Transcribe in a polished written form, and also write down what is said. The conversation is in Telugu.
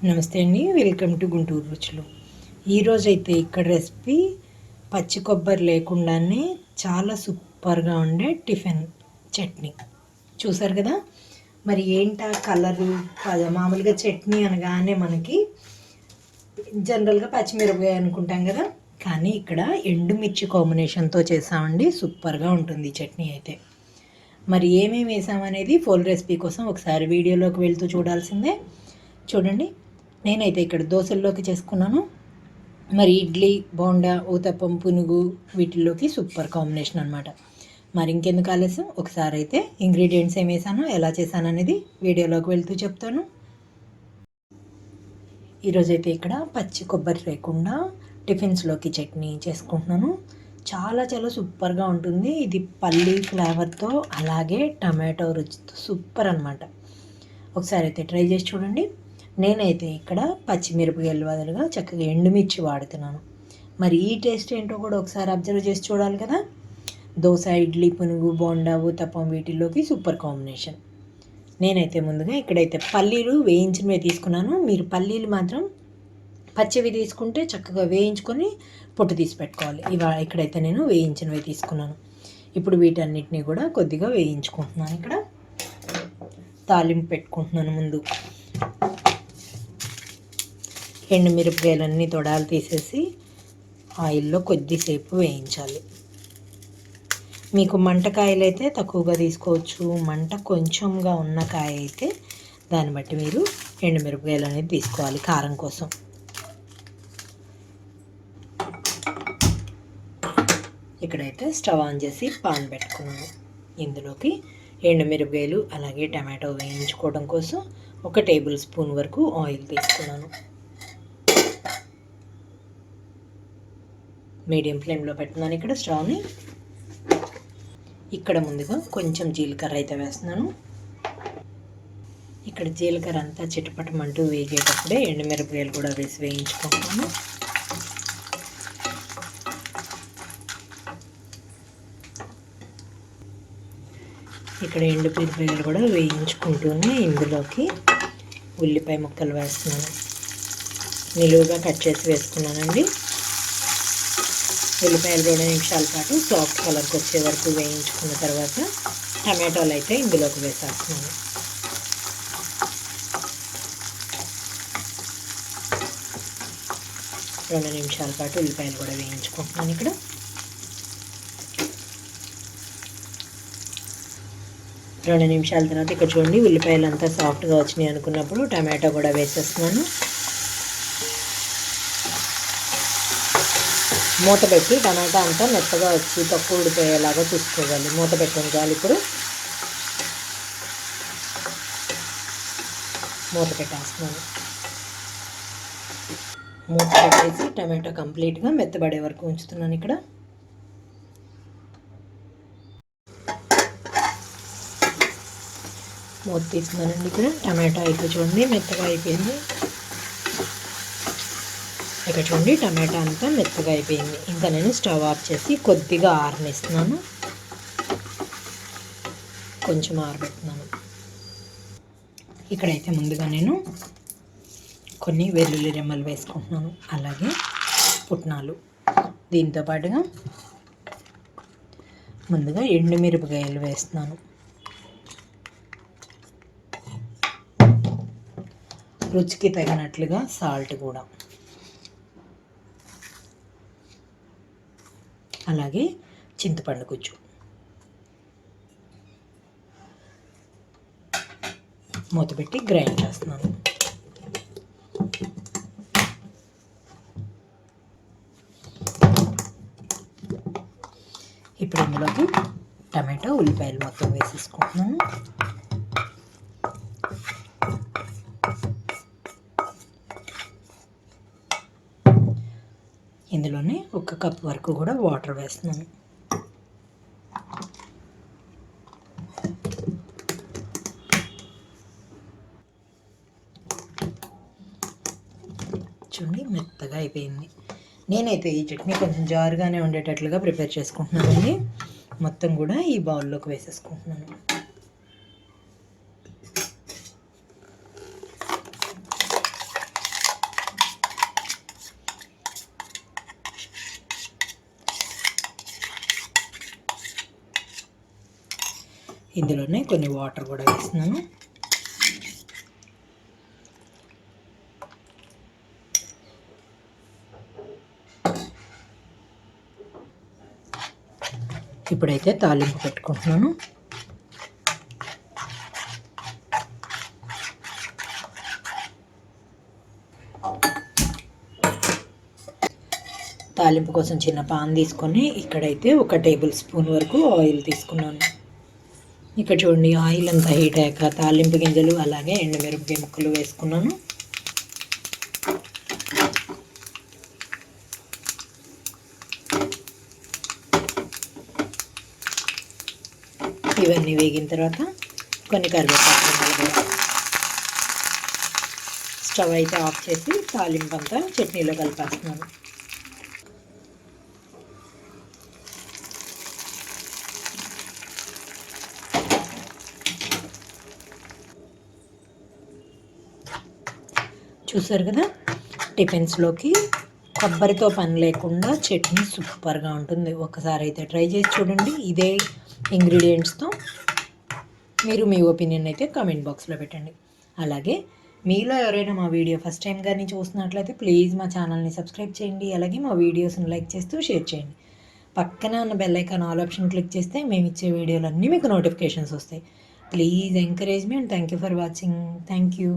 నమస్తే అండి, వెల్కమ్ టు గుంటూరు రుచులు. ఈరోజైతే ఇక్కడ రెసిపీ పచ్చి కొబ్బరి లేకుండానే చాలా సూపర్గా ఉండే టిఫిన్ చట్నీ చూసారు కదా. మరి ఏంటా కలరు? మామూలుగా చట్నీ అనగానే మనకి జనరల్గా పచ్చిమిరపకాయ అనుకుంటాం కదా, కానీ ఇక్కడ ఎండుమిర్చి కాంబినేషన్తో చేసామండి. సూపర్గా ఉంటుంది ఈ చట్నీ అయితే. మరి ఏమేమి వేసామనేది ఫుల్ రెసిపీ కోసం ఒకసారి వీడియోలోకి వెళ్తూ చూడాల్సిందే. చూడండి, నేనైతే ఇక్కడ దోశల్లోకి చేసుకున్నాను. మరి ఇడ్లీ, బోండా, ఊతప్పం, పునుగు వీటిల్లోకి సూపర్ కాంబినేషన్ అనమాట. మరి ఇంకెందుకు ఆలస్యం, ఒకసారి అయితే ఇంగ్రీడియంట్స్ ఏం వేసానో ఎలా చేశాను అనేది వీడియోలోకి వెళ్తూ చెప్తాను. ఈరోజైతే ఇక్కడ పచ్చి కొబ్బరి లేకుండా టిఫిన్స్లోకి చట్నీ చేసుకుంటున్నాను. చాలా చాలా సూపర్గా ఉంటుంది. ఇది పల్లీ ఫ్లేవర్తో అలాగే టమాటో రుచితో సూపర్ అనమాట. ఒకసారి అయితే ట్రై చేసి చూడండి. నేనైతే ఇక్కడ పచ్చిమిరపకాయలు బదులుగా చక్కగా ఎండుమిర్చి వాడుతున్నాను. మరి ఈ టేస్ట్ ఏంటో కూడా ఒకసారి అబ్జర్వ్ చేసి చూడాలి కదా. దోశ, ఇడ్లీ, పునుగు, బోండా, ఊతప్పం వీటిల్లోకి సూపర్ కాంబినేషన్. నేనైతే ముందుగా ఇక్కడైతే పల్లీలు వేయించినవి తీసుకున్నాను. మీరు పల్లీలు మాత్రం పచ్చివి తీసుకుంటే చక్కగా వేయించుకొని పొట్టు తీసి పెట్టుకోవాలి. ఇక్కడైతే నేను వేయించినవి తీసుకున్నాను. ఇప్పుడు వీటన్నిటిని కూడా కొద్దిగా వేయించుకుంటున్నాను. ఇక్కడ తాలింపు పెట్టుకుంటున్నాను. ముందు ఎండుమిరపకాయలన్నీ తొడాలు తీసేసి ఆయిల్లో కొద్దిసేపు వేయించాలి. మీకు మంటకాయలు అయితే తక్కువగా తీసుకోవచ్చు. మంట కొంచెంగా ఉన్న కాయ అయితే దాన్ని బట్టి మీరు ఎండుమిరపకాయలు అనేది తీసుకోవాలి కారం కోసం. ఇక్కడైతే స్టవ్ ఆన్ చేసి పాన్ పెట్టుకున్నాను. ఇందులోకి ఎండుమిరపకాయలు అలాగే టమాటో వేయించుకోవడం కోసం 1 టేబుల్ స్పూన్ వరకు ఆయిల్ తీసుకున్నాను. మీడియం ఫ్లేమ్లో పెట్టుకున్నాను ఇక్కడ స్టవ్ని. ఇక్కడ ముందుగా కొంచెం జీలకర్ర అయితే వేస్తున్నాను. ఇక్కడ జీలకర్ర అంతా చిటపటమంటూ వేగేటప్పుడే ఎండుమిరపకాయలు కూడా వేసి వేయించుకుంటున్నాను. ఇక్కడ ఎండుమిరపకాయలు కూడా వేయించుకుంటూనే ఇందులోకి ఉల్లిపాయ ముక్కలు వేస్తున్నాను. నిలువుగా కట్ చేసి వేసుకున్నానండి. ఉల్లిపాయలు 2 నిమిషాల పాటు సాఫ్ట్ కలర్కి వచ్చే వరకు వేయించుకున్న తర్వాత టమాటోలు అయితే ఇందులోకి వేసేస్తున్నాను. రెండు నిమిషాల పాటు ఉల్లిపాయలు కూడా వేయించుకుంటున్నాను. ఇక్కడ 2 నిమిషాల తర్వాత ఇక్కడ చూడండి, ఉల్లిపాయలు అంతా సాఫ్ట్గా వచ్చినాయి అనుకున్నప్పుడు టమాటో కూడా వేసేస్తున్నాను. మూత పెట్టి టమాటా అంతా మెత్తగా వచ్చి తక్కువ ఉడిపోయేలాగా చూసుకోవాలి. మూత పెట్టుకోవాలి. ఇప్పుడు మూత పెట్టేస్తున్నాను. మూత పెట్టేసి టమాటా కంప్లీట్గా మెత్తబడే వరకు ఉంచుతున్నాను. ఇక్కడ మూత తీస్తున్నానండి. ఇక్కడ టమాటా అయితే చూడండి మెత్తగా అయిపోయింది. ఇక్కడ చూడండి టమాటా అంతా మెత్తగా అయిపోయింది. ఇంకా నేను స్టవ్ ఆఫ్ చేసి కొద్దిగా ఆరనిస్తున్నాను. కొంచెం ఆరబెడుతున్నాను. ఇక్కడైతే ముందుగా నేను కొన్ని వెల్లుల్లి రెమ్మలు వేసుకుంటున్నాను, అలాగే పుట్నాలు. దీంతో పాటుగా ముందుగా ఎండుమిరపకాయలు వేస్తున్నాను. రుచికి తగినట్లుగా సాల్ట్ కూడా, అలాగే చింతపండు గుజ్జు. మూత పెట్టి గ్రైండ్ చేస్తున్నాను. ఇప్పుడు ఇందులోకి టమాటో, ఉల్లిపాయలు మొత్తం వేసేసుకుంటున్నాను. ఇందులోనే 1 కప్ వరకు కూడా వాటర్ వేస్తున్నాను. చూడండి మెత్తగా అయిపోయింది. నేనైతే ఈ చట్నీ కొంచెం జారుగానే ఉండేటట్లుగా ప్రిపేర్ చేసుకుంటున్నానండి. మొత్తం కూడా ఈ బౌల్లోకి వేసేసుకుంటున్నాను. ఇందులోనే కొన్ని వాటర్ కూడా వేస్తున్నాను. ఇప్పుడైతే తాలింపు పెట్టుకుంటున్నాను. తాలింపు కోసం చిన్న పాన్ తీసుకొని ఇక్కడైతే 1 టేబుల్ స్పూన్ వరకు ఆయిల్ తీసుకున్నాను. ఇక్కడ చూడండి, ఆయిల్ అంతా హీట్ అయ్యాక తాలింపు గింజలు అలాగే ఎండుమిరపకాయ ముక్కలు వేసుకున్నాను. ఇవన్నీ వేగిన తర్వాత కొన్ని కరివేపాకు. స్టవ్ అయితే ఆఫ్ చేసి తాలింపు అంతా చట్నీలో కలిపేస్తున్నాను. చూసారు కదా, టిఫిన్స్లోకి కొబ్బరితో పని లేకుండా చట్నీ సూపర్గా ఉంటుంది. ఒకసారి అయితే ట్రై చేసి చూడండి. ఇదే ఇంగ్రీడియంట్స్తో మీరు మీ ఒపీనియన్ అయితే కామెంట్ బాక్స్లో పెట్టండి. అలాగే మీలో ఎవరైనా మా వీడియో ఫస్ట్ టైం కానీ చూస్తున్నట్లయితే ప్లీజ్ మా ఛానల్ని సబ్స్క్రైబ్ చేయండి. అలాగే మా వీడియోస్ని లైక్ చేస్తూ షేర్ చేయండి. పక్కన ఉన్న bell icon all option click చేస్తే మేము ఇచ్చే వీడియోలన్నీ మీకు నోటిఫికేషన్స్ వస్తాయి. Please encourage me and thank you for watching. Thank you.